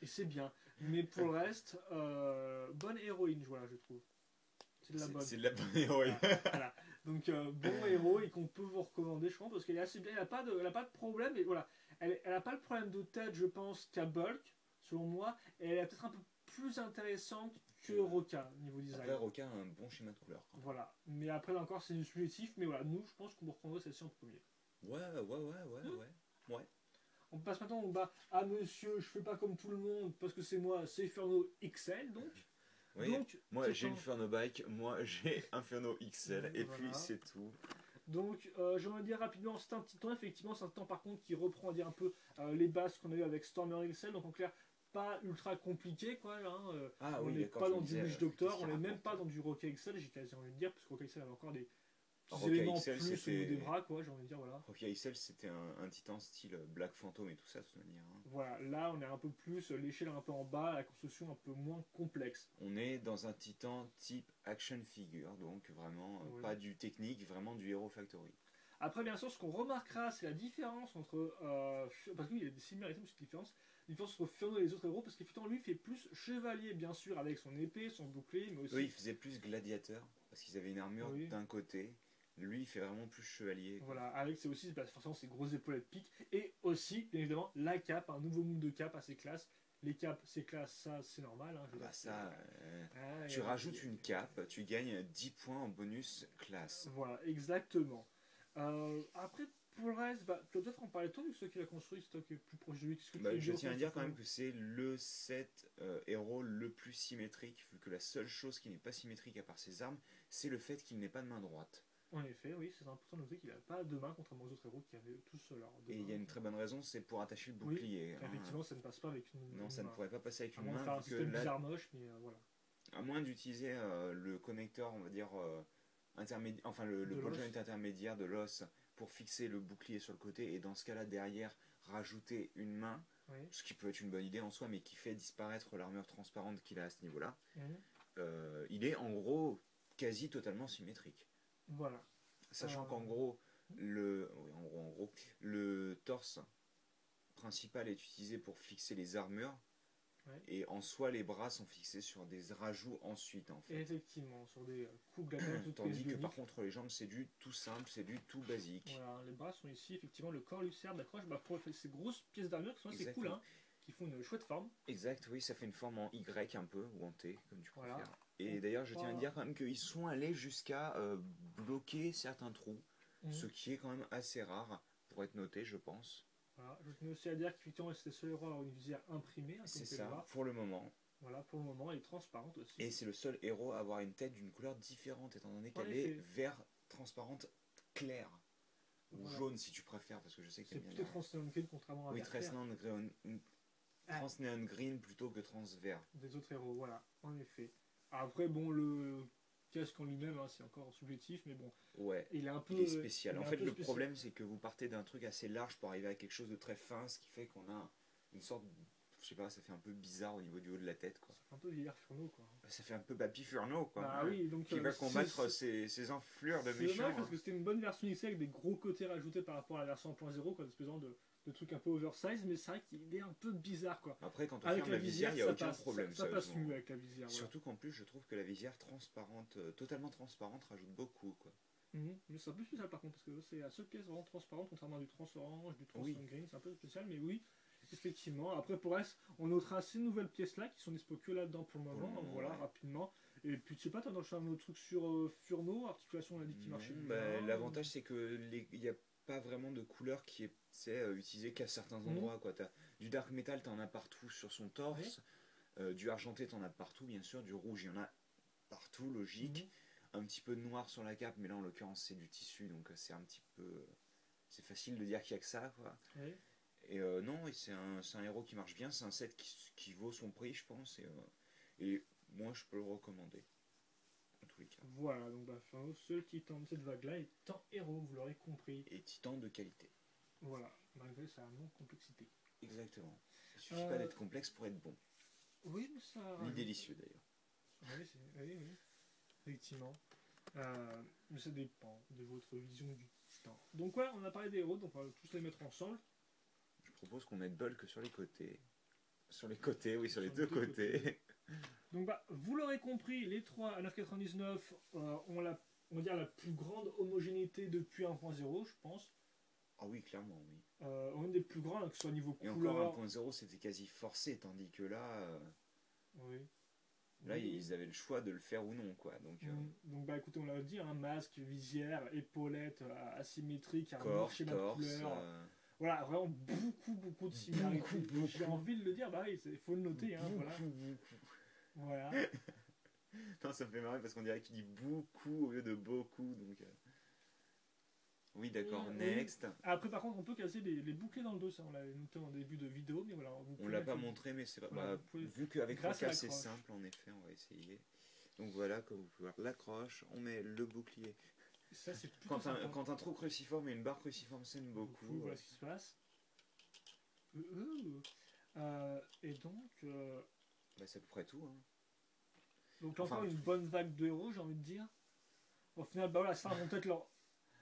[SPEAKER 1] et c'est bien. Mais pour le reste, bonne héroïne, voilà, je trouve. C'est de la bonne.
[SPEAKER 2] C'est de la bonne héroïne.
[SPEAKER 1] Voilà. Donc bon héros et qu'on peut vous recommander, je pense, parce qu'elle est assez bien. Elle n'a pas de problème. Et voilà, elle n'a pas le problème de tête, je pense, qu'à Bulk. selon moi, et elle est peut-être un peu plus intéressante que Roca niveau design.
[SPEAKER 2] Après, Roca a un bon schéma de couleur.
[SPEAKER 1] Voilà, mais après là encore c'est du subjectif, mais voilà, nous je pense qu'on reprendrait celle-ci en premier.
[SPEAKER 2] Ouais.
[SPEAKER 1] On passe maintenant au bas. Ah monsieur, je fais pas comme tout le monde parce que c'est moi, c'est Inferno XL donc.
[SPEAKER 2] Oui,
[SPEAKER 1] Donc,
[SPEAKER 2] moi j'ai une
[SPEAKER 1] Titan.
[SPEAKER 2] Inferno Bike, moi j'ai Inferno XL, et puis
[SPEAKER 1] Voilà.
[SPEAKER 2] c'est tout.
[SPEAKER 1] Donc, j'aimerais dire rapidement, c'est un Titan, effectivement, c'est un Titan par contre qui reprend, on va dire, un peu les bases qu'on a eu avec Stormer XL, donc en clair, pas ultra compliqué, quoi, hein,
[SPEAKER 2] Ah
[SPEAKER 1] on
[SPEAKER 2] oui,
[SPEAKER 1] n'est
[SPEAKER 2] d'accord,
[SPEAKER 1] pas
[SPEAKER 2] je me
[SPEAKER 1] dans du
[SPEAKER 2] disais,
[SPEAKER 1] Witch
[SPEAKER 2] qu'est-ce
[SPEAKER 1] Doctor, on
[SPEAKER 2] qu'il
[SPEAKER 1] n'est même
[SPEAKER 2] raconte?
[SPEAKER 1] pas dans du Roca XL, j'ai quasi envie de dire, parce que Roca XL avait encore des petits
[SPEAKER 2] Roca
[SPEAKER 1] éléments en
[SPEAKER 2] XL,
[SPEAKER 1] plus au niveau des
[SPEAKER 2] c'était.
[SPEAKER 1] bras, quoi, j'ai envie de dire, voilà.
[SPEAKER 2] Roca XL, c'était un titan style Black Phantom et tout ça, de toute manière. Hein.
[SPEAKER 1] Voilà, là, on est un peu plus, l'échelle est un peu en bas, la construction un peu moins complexe.
[SPEAKER 2] On est dans un titan type action figure, donc vraiment
[SPEAKER 1] Oui.
[SPEAKER 2] pas du technique, vraiment du Hero Factory.
[SPEAKER 1] Après, bien sûr, ce qu'on remarquera, c'est la différence entre. Parce qu'il y a des similarités, mais c'est une différence. La différence entre Furno et les autres héros, parce qu'effectivement, lui fait plus chevalier, bien sûr, avec son épée, son bouclier, mais
[SPEAKER 2] Eux,
[SPEAKER 1] aussi.
[SPEAKER 2] ils faisaient plus gladiateur, parce qu'ils avaient une armure
[SPEAKER 1] Oui,
[SPEAKER 2] d'un côté. Lui, il fait vraiment plus chevalier. Quoi.
[SPEAKER 1] voilà, avec c'est aussi bah, forcément ses grosses épaulettes piques. Et aussi, bien évidemment, la cape, un nouveau move de cape assez classe. Les capes, c'est classe, ça, c'est normal. Hein, je
[SPEAKER 2] Ah
[SPEAKER 1] veux
[SPEAKER 2] bah
[SPEAKER 1] dire,
[SPEAKER 2] ça, tu
[SPEAKER 1] ah,
[SPEAKER 2] rajoutes une cape, tu gagnes 10 points en bonus classe.
[SPEAKER 1] voilà, exactement. Après, pour le reste, bah, tu vas peut-être en parler toi, vu que c'est toi qui l'as construit, c'est toi qui est plus proche de lui. Qu'est-ce que tu
[SPEAKER 2] Bah,
[SPEAKER 1] veux
[SPEAKER 2] je
[SPEAKER 1] dire
[SPEAKER 2] tiens
[SPEAKER 1] toi
[SPEAKER 2] à
[SPEAKER 1] sur
[SPEAKER 2] dire quand même
[SPEAKER 1] Furno?
[SPEAKER 2] que c'est le set héros le plus symétrique, vu que la seule chose qui n'est pas symétrique à part ses armes, c'est le fait qu'il n'ait pas de main droite.
[SPEAKER 1] En effet, oui, c'est important de noter qu'il n'a pas de main, contrairement aux autres héros qui avaient tous leurs deux
[SPEAKER 2] Et il y
[SPEAKER 1] mains.
[SPEAKER 2] a une très bonne raison, c'est pour attacher le
[SPEAKER 1] Oui,
[SPEAKER 2] bouclier.
[SPEAKER 1] car
[SPEAKER 2] Hein.
[SPEAKER 1] effectivement, ça ne passe pas avec
[SPEAKER 2] Non,
[SPEAKER 1] une
[SPEAKER 2] ça ne
[SPEAKER 1] main.
[SPEAKER 2] pourrait pas passer avec
[SPEAKER 1] À
[SPEAKER 2] une
[SPEAKER 1] moins de
[SPEAKER 2] main,
[SPEAKER 1] faire un
[SPEAKER 2] vu que
[SPEAKER 1] système
[SPEAKER 2] là,
[SPEAKER 1] bizarre moche, mais voilà.
[SPEAKER 2] à moins d'utiliser le connecteur, on va dire, enfin le
[SPEAKER 1] De
[SPEAKER 2] ball
[SPEAKER 1] l'os.
[SPEAKER 2] joint intermédiaire de l'os pour fixer le bouclier sur le côté, et dans ce cas-là, derrière, rajouter une main,
[SPEAKER 1] Oui.
[SPEAKER 2] ce qui peut être une bonne idée en soi, mais qui fait disparaître l'armure transparente qu'il a à ce niveau-là.
[SPEAKER 1] Mhm.
[SPEAKER 2] Il est en gros quasi totalement symétrique.
[SPEAKER 1] Voilà.
[SPEAKER 2] Sachant qu'en gros, le torse principal est utilisé pour fixer les armures,
[SPEAKER 1] Ouais.
[SPEAKER 2] et en soi, les bras sont fixés sur des rajouts ensuite, en
[SPEAKER 1] Et
[SPEAKER 2] fait.
[SPEAKER 1] effectivement, sur des coups gladiateurs, toutes pièces
[SPEAKER 2] Tandis que par
[SPEAKER 1] bioniques.
[SPEAKER 2] contre, les jambes, c'est du tout simple, c'est du tout basique.
[SPEAKER 1] Voilà, les bras sont ici, effectivement, le corps lui sert d'accroche bah, pour ces grosses pièces d'armure qui sont assez cool,
[SPEAKER 2] Exactement.
[SPEAKER 1] hein, qui font une chouette forme.
[SPEAKER 2] Exact, oui, ça fait une forme en Y un peu, ou en T, comme tu
[SPEAKER 1] Voilà.
[SPEAKER 2] préfères. Et d'ailleurs, je tiens à dire quand même qu'ils sont allés jusqu'à bloquer certains trous, ce
[SPEAKER 1] Mhm.
[SPEAKER 2] qui est quand même assez rare pour être noté, je pense.
[SPEAKER 1] Voilà. Je tenais aussi à dire qu'effectivement, c'était le seul héros à avoir une visière imprimée, hein, comme
[SPEAKER 2] C'est
[SPEAKER 1] tu peux le
[SPEAKER 2] ça,
[SPEAKER 1] voir.
[SPEAKER 2] pour le moment.
[SPEAKER 1] Voilà, pour le moment, elle est transparente aussi.
[SPEAKER 2] Et c'est le seul héros à avoir une tête d'une couleur différente, étant donné
[SPEAKER 1] En
[SPEAKER 2] qu'elle est
[SPEAKER 1] effet,
[SPEAKER 2] vert transparente claire. Ou
[SPEAKER 1] voilà.
[SPEAKER 2] jaune si tu préfères, parce que je sais que
[SPEAKER 1] C'est
[SPEAKER 2] t'aimes bien
[SPEAKER 1] plutôt
[SPEAKER 2] les.
[SPEAKER 1] transparent green contrairement à
[SPEAKER 2] Oui,
[SPEAKER 1] vert clair. Ah,
[SPEAKER 2] Transneon green plutôt que transvert.
[SPEAKER 1] des autres héros, voilà, en effet. Après, bon, le casque en lui-même, hein, c'est encore subjectif, mais bon,
[SPEAKER 2] Ouais, il est spécial.
[SPEAKER 1] il
[SPEAKER 2] En
[SPEAKER 1] est un
[SPEAKER 2] fait,
[SPEAKER 1] peu
[SPEAKER 2] le
[SPEAKER 1] spécial.
[SPEAKER 2] problème, c'est que vous partez d'un truc assez large pour arriver à quelque chose de très fin, ce qui fait qu'on a une sorte. Je sais pas, ça fait un peu bizarre au niveau du haut de la tête, quoi.
[SPEAKER 1] C'est un peu vieillard Furno, quoi.
[SPEAKER 2] Ça fait un peu Baby Furno, quoi.
[SPEAKER 1] Bah
[SPEAKER 2] Hein,
[SPEAKER 1] oui, donc
[SPEAKER 2] qui va combattre ces enflures de
[SPEAKER 1] c'est dommage
[SPEAKER 2] méchants.
[SPEAKER 1] parce
[SPEAKER 2] Hein.
[SPEAKER 1] que c'était une bonne version XL avec des gros côtés rajoutés par rapport à la version 1.0, quoi, espèce de trucs un peu oversize, mais c'est vrai qu'il est un peu bizarre, quoi.
[SPEAKER 2] Après, quand on
[SPEAKER 1] Avec
[SPEAKER 2] ferme
[SPEAKER 1] la
[SPEAKER 2] la visière,
[SPEAKER 1] visière,
[SPEAKER 2] il n'y a
[SPEAKER 1] ça
[SPEAKER 2] aucun
[SPEAKER 1] passe,
[SPEAKER 2] problème,
[SPEAKER 1] ça passe
[SPEAKER 2] sérieusement.
[SPEAKER 1] mieux avec la visière, voilà.
[SPEAKER 2] Surtout qu'en plus, je trouve que la visière transparente, totalement transparente, rajoute beaucoup, quoi.
[SPEAKER 1] Mais c'est un peu spécial par contre, parce que c'est la seule pièce vraiment transparente, contrairement à du trans orange, du trans
[SPEAKER 2] Oui,
[SPEAKER 1] green, c'est un peu spécial, mais oui, effectivement. Après, pour reste, on notera ces nouvelles pièces-là qui sont dispo que là-dedans pour le
[SPEAKER 2] pour le
[SPEAKER 1] moment,
[SPEAKER 2] moment,
[SPEAKER 1] voilà,
[SPEAKER 2] ouais.
[SPEAKER 1] rapidement. Et puis, tu sais pas, t'as dans un autre truc sur Furno, articulation, on a dit qu'il marchait
[SPEAKER 2] Non,
[SPEAKER 1] bien.
[SPEAKER 2] bah, l'avantage c'est que il n'y a pas vraiment de couleur qui est utilisée qu'à certains
[SPEAKER 1] Mhm.
[SPEAKER 2] endroits. Quoi. Du dark metal, t'en as partout sur son
[SPEAKER 1] Oui.
[SPEAKER 2] torse. Du argenté, t'en as partout, bien sûr. Du rouge, il y en a partout, logique.
[SPEAKER 1] Mhm.
[SPEAKER 2] Un petit peu de noir sur la cape, mais là en l'occurrence c'est du tissu, donc c'est un petit peu. C'est facile de dire qu'il n'y a que ça. Quoi.
[SPEAKER 1] Oui.
[SPEAKER 2] Et non, et c'est un héros qui marche bien. C'est un set qui vaut son prix, je pense. Et moi, je peux le recommander, en tous les cas.
[SPEAKER 1] Voilà, donc bah, Furno, seul titan de cette vague-là est un héros, vous l'aurez compris.
[SPEAKER 2] Et titan de qualité.
[SPEAKER 1] Voilà, malgré sa non-complexité.
[SPEAKER 2] Exactement. Il suffit pas
[SPEAKER 1] Euh,
[SPEAKER 2] d'être complexe pour être bon.
[SPEAKER 1] oui, mais ça
[SPEAKER 2] Ni
[SPEAKER 1] rajoute.
[SPEAKER 2] délicieux d'ailleurs.
[SPEAKER 1] Oui, oui, effectivement. Mais ça dépend de votre vision du temps. Donc voilà, on a parlé des héros, donc on va tous les mettre ensemble.
[SPEAKER 2] Je propose qu'on mette Bulk sur les côtés. Sur les côtés, oui, sur les
[SPEAKER 1] Sur les
[SPEAKER 2] deux
[SPEAKER 1] deux côtés.
[SPEAKER 2] côtés.
[SPEAKER 1] Donc bah, vous l'aurez compris, les trois à 9,99 ont la, on va dire la plus grande homogénéité depuis 1.0, je pense.
[SPEAKER 2] Ah oui, clairement, oui.
[SPEAKER 1] Un des plus grands, que ce soit niveau
[SPEAKER 2] Et encore
[SPEAKER 1] couleur.
[SPEAKER 2] 1.0, c'était quasi forcé, tandis que là,
[SPEAKER 1] Oui.
[SPEAKER 2] là,
[SPEAKER 1] Oui, oui.
[SPEAKER 2] ils avaient le choix de le faire ou non, quoi. Donc,
[SPEAKER 1] Donc bah écoutez, on l'a dit, hein, masque, visière, épaulettes asymétriques, armure,
[SPEAKER 2] corps,
[SPEAKER 1] schéma de
[SPEAKER 2] torse,
[SPEAKER 1] couleur. Voilà, vraiment beaucoup de
[SPEAKER 2] beaucoup,
[SPEAKER 1] similarités. J'ai
[SPEAKER 2] beaucoup,
[SPEAKER 1] envie de le dire, bah oui, il faut le noter, hein, voilà.
[SPEAKER 2] beaucoup.
[SPEAKER 1] Voilà.
[SPEAKER 2] Non, ça me fait marrer parce qu'on dirait que tu dis beaucoup au lieu de beaucoup, donc... Oui, d'accord,
[SPEAKER 1] Oui.
[SPEAKER 2] next.
[SPEAKER 1] Après, par contre, on peut casser les bouclets dans le dos, ça on l'avait noté en début de vidéo, mais voilà, vous
[SPEAKER 2] On
[SPEAKER 1] pouvez
[SPEAKER 2] l'a
[SPEAKER 1] mettre
[SPEAKER 2] pas
[SPEAKER 1] les.
[SPEAKER 2] montré, mais c'est
[SPEAKER 1] Voilà,
[SPEAKER 2] bah,
[SPEAKER 1] vous pouvez.
[SPEAKER 2] vu qu'avec
[SPEAKER 1] Grâce à
[SPEAKER 2] Roca c'est
[SPEAKER 1] l'accroche.
[SPEAKER 2] simple, en effet, on va essayer. Donc voilà, comme vous pouvez voir, l'accroche, on met le bouclier.
[SPEAKER 1] Ça, c'est plutôt sympa.
[SPEAKER 2] Quand un trou cruciforme et une barre cruciforme s'aiment
[SPEAKER 1] Beaucoup,
[SPEAKER 2] beaucoup,
[SPEAKER 1] voilà ce qui se passe. Et donc,
[SPEAKER 2] bah, c'est à peu près tout. Hein.
[SPEAKER 1] donc
[SPEAKER 2] Enfin,
[SPEAKER 1] encore une bonne vague de héros, j'ai envie de dire. Au final, bah voilà, ça vont peut-être leur.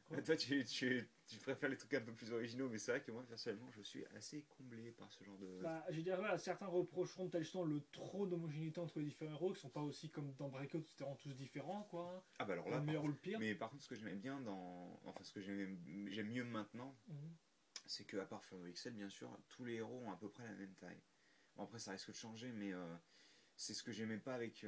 [SPEAKER 1] Quoi.
[SPEAKER 2] toi tu préfères les trucs un peu plus originaux, mais c'est vrai que moi personnellement je suis assez comblé par ce genre de...
[SPEAKER 1] Bah, je dirais, voilà, certains reprocheront peut-être justement le trop d'homogénéité entre les différents héros, qui sont pas aussi comme dans Breakout, où c'était vraiment tous différents, quoi.
[SPEAKER 2] Ah bah alors
[SPEAKER 1] Dans
[SPEAKER 2] là,
[SPEAKER 1] le meilleur ou le pire.
[SPEAKER 2] mais par contre ce que j'aimais bien dans... Enfin ce que j'aime mieux maintenant,
[SPEAKER 1] Mhm.
[SPEAKER 2] c'est que à part Furno XL bien sûr, tous les héros ont à peu près la même taille. Bon après ça risque de changer, mais c'est ce que j'aimais pas avec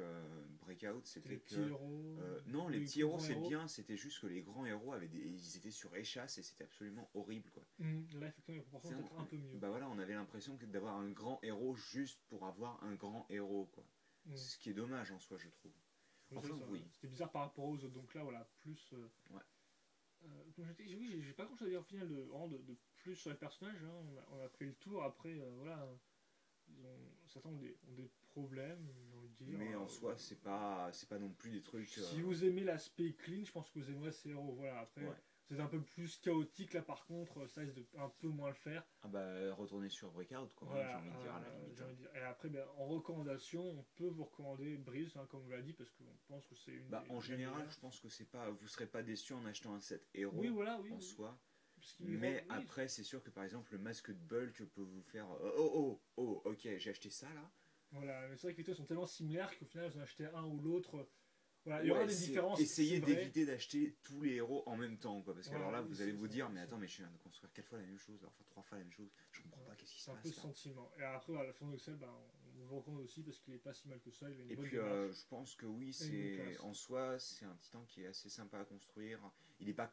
[SPEAKER 2] Breakout,
[SPEAKER 1] C'était
[SPEAKER 2] c'était
[SPEAKER 1] les petits
[SPEAKER 2] que
[SPEAKER 1] héros,
[SPEAKER 2] non,
[SPEAKER 1] ou
[SPEAKER 2] les
[SPEAKER 1] les
[SPEAKER 2] petits
[SPEAKER 1] plus
[SPEAKER 2] héros
[SPEAKER 1] grands
[SPEAKER 2] c'est
[SPEAKER 1] héros.
[SPEAKER 2] bien, c'était juste que les grands héros ils étaient sur échasse et c'était absolument horrible quoi.
[SPEAKER 1] Là, effectivement, les proportions
[SPEAKER 2] C'est
[SPEAKER 1] vont être un peu mieux.
[SPEAKER 2] bah voilà, on avait l'impression d'avoir un grand héros juste pour avoir un grand héros quoi.
[SPEAKER 1] Mm.
[SPEAKER 2] Ce qui est dommage en soi je trouve.
[SPEAKER 1] Oui,
[SPEAKER 2] Enfin
[SPEAKER 1] ça,
[SPEAKER 2] oui,
[SPEAKER 1] c'était bizarre par rapport aux autres. Donc là, voilà, plus.
[SPEAKER 2] ouais.
[SPEAKER 1] Donc oui, j'ai pas grand chose à dire au final de plus sur les personnages. Hein. On a fait le tour. Après, voilà, certains ont des problèmes, j'ai envie de dire.
[SPEAKER 2] Mais en soi c'est pas non plus des trucs
[SPEAKER 1] Si vous aimez l'aspect clean, je pense que vous aimerez ces héros. Voilà, après,
[SPEAKER 2] ouais.
[SPEAKER 1] c'est un peu plus chaotique là par contre, ça risque de un peu moins le faire.
[SPEAKER 2] Ah bah retourner sur Breakout quoi, hein, j'ai
[SPEAKER 1] Voilà,
[SPEAKER 2] envie de dire à la limite.
[SPEAKER 1] j'ai
[SPEAKER 2] Hein.
[SPEAKER 1] envie de dire. Et après, ben, en recommandation, on peut vous recommander Breeze, hein, comme on l'a dit, parce qu'on pense que c'est
[SPEAKER 2] Bah en
[SPEAKER 1] la
[SPEAKER 2] général,
[SPEAKER 1] meilleure.
[SPEAKER 2] je pense que c'est pas vous serez pas déçu en achetant un set
[SPEAKER 1] Oui,
[SPEAKER 2] héros
[SPEAKER 1] voilà,
[SPEAKER 2] en
[SPEAKER 1] oui.
[SPEAKER 2] soi.
[SPEAKER 1] Parce qu'il rend.
[SPEAKER 2] Mais
[SPEAKER 1] Oui,
[SPEAKER 2] après, c'est sûr que par exemple, le masque de Bulk peut vous faire oh, ok, j'ai acheté ça là.
[SPEAKER 1] voilà, mais c'est vrai que les deux sont tellement similaires qu'au final, vous en achetez un ou l'autre. Voilà, il y aura
[SPEAKER 2] Ouais,
[SPEAKER 1] des
[SPEAKER 2] c'est
[SPEAKER 1] différences, c'est
[SPEAKER 2] essayer
[SPEAKER 1] vrai.
[SPEAKER 2] d'éviter d'acheter tous les héros en même temps, quoi. Parce que alors
[SPEAKER 1] Voilà,
[SPEAKER 2] là,
[SPEAKER 1] oui,
[SPEAKER 2] vous allez vous dire, mais attends, mais je viens de construire 4 fois la même chose, enfin 3 fois la même chose, je comprends pas, qu'est-ce qui se
[SPEAKER 1] c'est un peu
[SPEAKER 2] passe
[SPEAKER 1] ce
[SPEAKER 2] là.
[SPEAKER 1] sentiment. Et après, voilà, le fond Excel, ben, on vous recommande aussi parce qu'il est pas si mal que ça, il a une
[SPEAKER 2] Et
[SPEAKER 1] bonne
[SPEAKER 2] puis,
[SPEAKER 1] démarche
[SPEAKER 2] je pense que oui,
[SPEAKER 1] et une bonne
[SPEAKER 2] c'est
[SPEAKER 1] classe.
[SPEAKER 2] en soi, c'est un titan qui est assez sympa à construire. Il n'est pas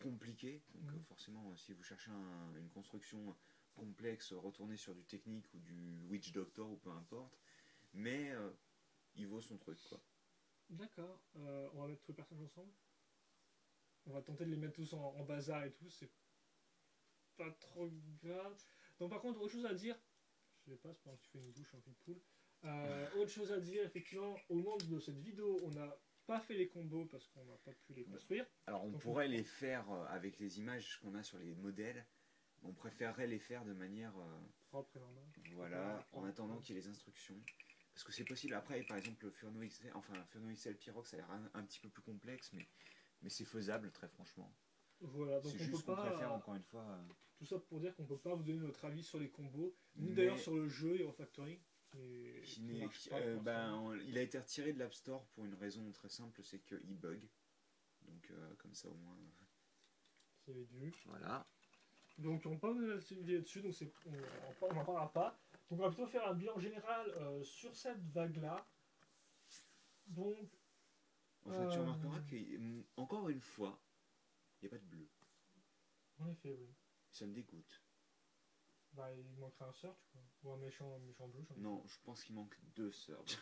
[SPEAKER 2] compliqué, donc
[SPEAKER 1] Mhm.
[SPEAKER 2] forcément, si vous cherchez une construction complexe, retournez sur du technique ou du Witch Doctor ou peu importe. Mais il vaut son truc, quoi.
[SPEAKER 1] D'accord, on va mettre tous les personnages ensemble. On va tenter de les mettre tous en bazar et tout, c'est pas trop grave. Donc, par contre, autre chose à dire, je sais pas, c'est pendant que tu fais une douche, un peu de poule. Autre chose à dire, effectivement, au moment de cette vidéo, on n'a pas fait les combos parce qu'on n'a pas pu les construire.
[SPEAKER 2] Alors on
[SPEAKER 1] Donc,
[SPEAKER 2] pourrait les faire avec les images qu'on a sur les modèles, mais on préférerait les faire de manière
[SPEAKER 1] propre et normal.
[SPEAKER 2] voilà, en
[SPEAKER 1] Propre.
[SPEAKER 2] attendant qu'il y ait les instructions. Parce que c'est possible après, par exemple, le Furno XL, enfin Furno XL Pyrox, ça a l'air un petit peu plus complexe, mais c'est faisable très franchement.
[SPEAKER 1] Voilà,
[SPEAKER 2] C'est
[SPEAKER 1] donc on peut
[SPEAKER 2] juste qu'on préfère
[SPEAKER 1] pas.
[SPEAKER 2] encore une fois.
[SPEAKER 1] Tout ça pour dire qu'on peut pas vous donner notre avis sur les combos, ni d'ailleurs
[SPEAKER 2] Mais
[SPEAKER 1] sur le jeu Hero Factory, qui marche pas pour l'instant.
[SPEAKER 2] il a été retiré de l'App Store pour une raison très simple, c'est qu'il bug. Donc comme ça au moins.
[SPEAKER 1] C'est dû.
[SPEAKER 2] Voilà.
[SPEAKER 1] Donc on peut pas vous donner notre idée dessus, donc on n'en parlera pas. Donc on va plutôt faire un bilan général sur cette vague-là. Donc,
[SPEAKER 2] Enfin, tu
[SPEAKER 1] euh,
[SPEAKER 2] remarqueras qu'encore une fois, il n'y a pas de bleu.
[SPEAKER 1] en effet, oui.
[SPEAKER 2] Ça me dégoûte.
[SPEAKER 1] Bah, il manquerait un search, quoi. Ou un méchant bleu, j'ai envie de
[SPEAKER 2] Non,
[SPEAKER 1] dire.
[SPEAKER 2] je pense qu'il manque 2 surge.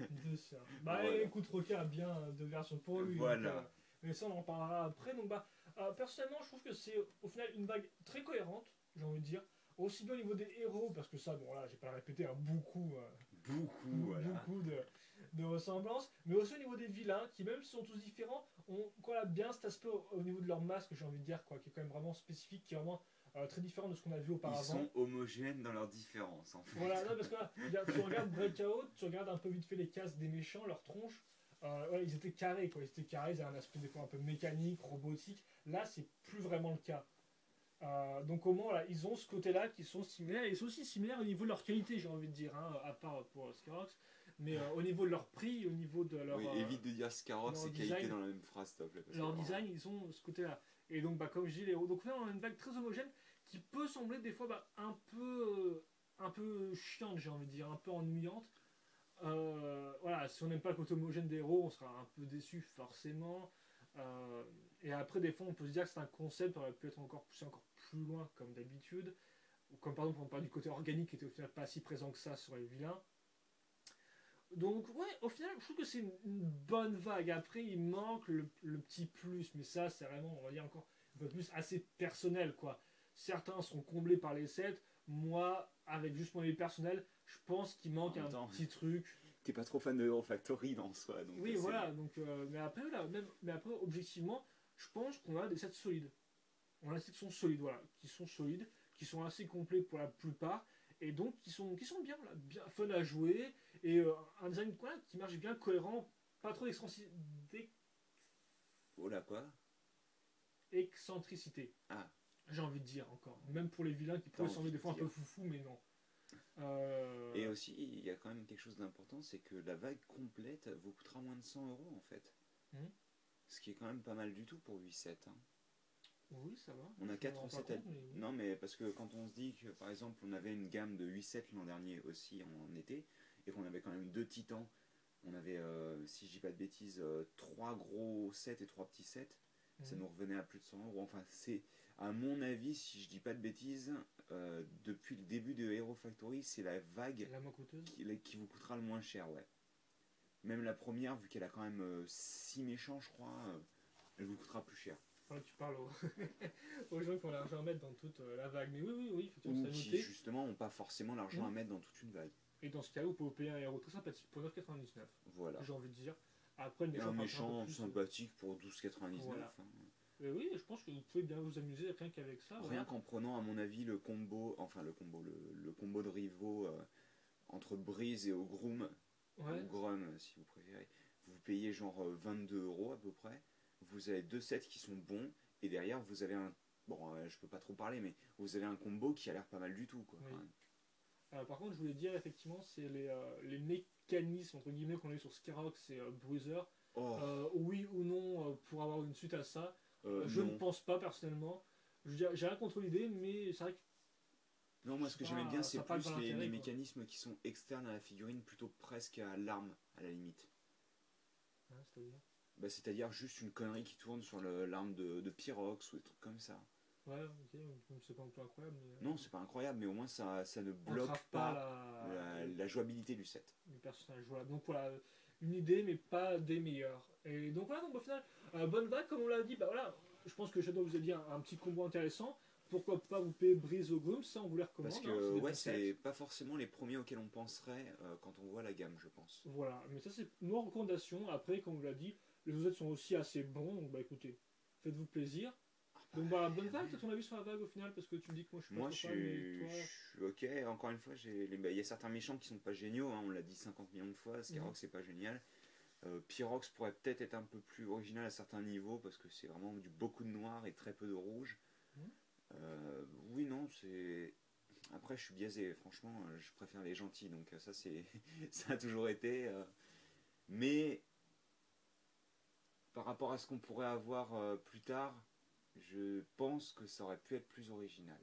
[SPEAKER 1] Deux search. Bah,
[SPEAKER 2] Voilà.
[SPEAKER 1] écoute, Roca a bien deux versions pour lui, donc.
[SPEAKER 2] Voilà.
[SPEAKER 1] Mais ça, on en parlera après. Donc, bah, personnellement, je trouve que c'est au final une vague très cohérente, j'ai envie de dire. Aussi bien au niveau des héros, parce que ça, bon, là, j'ai pas le répété, hein,
[SPEAKER 2] Beaucoup, voilà.
[SPEAKER 1] beaucoup de ressemblances, mais aussi au niveau des vilains, qui même s'ils sont tous différents, ont quoi, bien cet aspect au niveau de leur masque, j'ai envie de dire, quoi, qui est quand même vraiment spécifique, qui est vraiment très différent de ce qu'on a vu
[SPEAKER 2] Ils
[SPEAKER 1] auparavant.
[SPEAKER 2] sont homogènes dans leurs différences, en
[SPEAKER 1] Voilà,
[SPEAKER 2] fait.
[SPEAKER 1] non, parce que là, regarde, tu regardes Breakout, tu regardes un peu vite fait les casques des méchants, leurs tronches, ouais, ils étaient carrés, quoi, ils étaient carrés, ils avaient un aspect des fois un peu mécanique, robotique. Là, c'est plus vraiment le cas. Donc au moins, là, ils ont ce côté-là qui sont similaires, et ils sont aussi similaires au niveau de leur qualité, j'ai envie de dire, hein, à part pour Skyrox, mais au niveau de leur prix, au niveau
[SPEAKER 2] Oui, évite de dire Scarox
[SPEAKER 1] leur
[SPEAKER 2] et qualité
[SPEAKER 1] design,
[SPEAKER 2] dans la même phrase, s'il te plaît, parce que alors là...
[SPEAKER 1] ils ont ce côté-là. Et donc, comme je dis, les héros. Donc, là, on a une vague très homogène qui peut sembler des fois un peu chiante, j'ai envie de dire, un peu ennuyante. Voilà, si on n'aime pas le côté homogène des héros, on sera un peu déçu forcément. Euh, et après, des fois, on peut se dire que c'est un concept, on aurait pu être encore poussé encore plus loin, comme d'habitude. Ou comme par exemple, on parle du côté organique qui était au final pas si présent que ça sur les vilains. Donc, ouais, au final, je trouve que c'est une bonne vague. Après, il manque le petit plus, mais ça, c'est vraiment, on va dire encore un peu plus assez personnel, quoi. Certains seront comblés par les sets. Moi, avec juste mon avis personnel, je pense qu'il
[SPEAKER 2] En
[SPEAKER 1] manque
[SPEAKER 2] même
[SPEAKER 1] un
[SPEAKER 2] temps,
[SPEAKER 1] petit truc.
[SPEAKER 2] t'es pas trop fan de Hero Factory dans soi, donc
[SPEAKER 1] Oui,
[SPEAKER 2] c'est.
[SPEAKER 1] voilà. Donc, mais après, là, mais après, objectivement, je pense qu'on a des sets solides. On a des sets qui sont solides, voilà, qui sont solides, qui sont assez complets pour la plupart, et donc qui sont bien, là, bien fun à jouer, et un design voilà, qui marche bien, cohérent, pas trop
[SPEAKER 2] Oh là, quoi?
[SPEAKER 1] d'excentricité,
[SPEAKER 2] Ah,
[SPEAKER 1] j'ai envie de dire encore. Même pour les vilains qui
[SPEAKER 2] t'as
[SPEAKER 1] pourraient
[SPEAKER 2] envie
[SPEAKER 1] sembler
[SPEAKER 2] de
[SPEAKER 1] des fois un peu
[SPEAKER 2] dire.
[SPEAKER 1] foufou, mais non.
[SPEAKER 2] Et
[SPEAKER 1] Euh,
[SPEAKER 2] aussi, il y a quand même quelque chose d'important, c'est que la vague complète vous coûtera moins de 100 € en fait.
[SPEAKER 1] hmm,
[SPEAKER 2] Ce qui est quand même pas mal du tout pour 8 sets, hein.
[SPEAKER 1] oui, ça va,
[SPEAKER 2] On a
[SPEAKER 1] je me
[SPEAKER 2] 4
[SPEAKER 1] rends pas
[SPEAKER 2] sets à...
[SPEAKER 1] compte, mais oui.
[SPEAKER 2] Non, mais parce que quand on se dit que par exemple on avait une gamme de 8 sets l'an dernier aussi en été, et qu'on avait quand même deux titans, on avait, si je dis pas de bêtises, 3 gros sets et 3 petits sets, ça
[SPEAKER 1] Hmm,
[SPEAKER 2] nous revenait à plus de 100 €. Enfin, c'est, à mon avis, si je dis pas de bêtises, depuis le début de Hero Factory, c'est la vague
[SPEAKER 1] la moins coûteuse.
[SPEAKER 2] qui vous coûtera le moins cher, ouais. Même la première, vu qu'elle a quand même 6 méchants, je crois, elle vous coûtera plus cher.
[SPEAKER 1] Voilà, tu parles aux, aux gens qui ont l'argent à mettre dans toute la vague. Mais oui, oui, oui, effectivement,
[SPEAKER 2] Ou
[SPEAKER 1] c'est à
[SPEAKER 2] qui
[SPEAKER 1] noter.
[SPEAKER 2] justement n'ont pas forcément l'argent
[SPEAKER 1] Hmm.
[SPEAKER 2] à mettre dans toute une vague.
[SPEAKER 1] Et dans ce cas-là, vous pouvez payer un héros très sympathique pour 9,99.
[SPEAKER 2] Voilà.
[SPEAKER 1] J'ai envie de dire. Après, le
[SPEAKER 2] Et
[SPEAKER 1] méchant
[SPEAKER 2] un
[SPEAKER 1] fera peut-être un peu
[SPEAKER 2] méchant
[SPEAKER 1] plus.
[SPEAKER 2] sympathique pour 12,99,
[SPEAKER 1] Voilà.
[SPEAKER 2] hein.
[SPEAKER 1] Et oui, je pense que vous pouvez bien vous amuser rien qu'avec ça.
[SPEAKER 2] Rien
[SPEAKER 1] Voilà.
[SPEAKER 2] qu'en prenant, à mon avis, le combo, enfin le combo de rivaux entre Breeze et Ogrum, ou
[SPEAKER 1] Ouais.
[SPEAKER 2] Grum si vous préférez, vous payez genre 22 € à peu près. Vous avez deux sets qui sont bons, et derrière vous avez un. Bon, je peux pas trop parler, mais vous avez un combo qui a l'air pas mal du tout, quoi, quand
[SPEAKER 1] Oui.
[SPEAKER 2] même.
[SPEAKER 1] Par contre, je voulais dire, effectivement, c'est les mécanismes, entre guillemets, qu'on a eu sur Skyrox et Bruiser.
[SPEAKER 2] Oh,
[SPEAKER 1] Oui ou non, pour avoir une suite à ça, je ne
[SPEAKER 2] non.
[SPEAKER 1] pense pas personnellement. Je veux dire, j'ai rien contre l'idée, mais c'est vrai que
[SPEAKER 2] Non, moi ce que j'aimais bien, c'est
[SPEAKER 1] ça n'a pas
[SPEAKER 2] plus
[SPEAKER 1] grand
[SPEAKER 2] les
[SPEAKER 1] intérêt, quoi.
[SPEAKER 2] mécanismes qui sont externes à la figurine, plutôt presque à l'arme, à la limite.
[SPEAKER 1] Hein, c'est-à-dire.
[SPEAKER 2] Bah, c'est-à-dire juste une connerie qui tourne sur l'arme de Pyrox ou des trucs comme ça.
[SPEAKER 1] Ouais, ok, c'est pas non plus incroyable, mais
[SPEAKER 2] Non, c'est pas incroyable, mais au moins ça ne bloque
[SPEAKER 1] entrave pas
[SPEAKER 2] pas la jouabilité du set.
[SPEAKER 1] le personnage. Voilà, donc voilà, une idée, mais pas des meilleures. Et donc voilà, donc au final, bonne vague, comme on l'a dit, bah voilà, je pense que Shadow vous a dit un petit combo intéressant. Pourquoi pas vous payer Breeze au Groom, ça on vous les
[SPEAKER 2] Parce
[SPEAKER 1] recommande, hein, c'est
[SPEAKER 2] que,
[SPEAKER 1] des
[SPEAKER 2] ouais,
[SPEAKER 1] bons sets.
[SPEAKER 2] c'est pas forcément les premiers auxquels on penserait quand on voit la gamme, je pense.
[SPEAKER 1] Voilà, mais ça c'est nos recommandations. Après, comme on l'a dit, les autres sets sont aussi assez bons, donc bah écoutez, faites-vous plaisir.
[SPEAKER 2] Ah bah,
[SPEAKER 1] Donc bah bonne vague,
[SPEAKER 2] ouais.
[SPEAKER 1] t'as ton avis sur la vague au final, parce que tu me dis que moi je suis pas
[SPEAKER 2] Moi,
[SPEAKER 1] trop fan, mais toi.
[SPEAKER 2] je suis ok. Encore une fois, il y a certains méchants qui sont pas géniaux, hein, on l'a dit 50 millions de fois.
[SPEAKER 1] Mhm.
[SPEAKER 2] Skyrock, c'est pas génial. Pyrox pourrait peut-être être un peu plus original à certains niveaux parce que c'est vraiment beaucoup de noir et très peu de rouge.
[SPEAKER 1] Mhm.
[SPEAKER 2] Oui, non, c'est. Après, je suis biaisé, franchement, je préfère les gentils, donc ça, c'est. Ça a toujours été. Mais par rapport à ce qu'on pourrait avoir plus tard, je pense que ça aurait pu être plus original.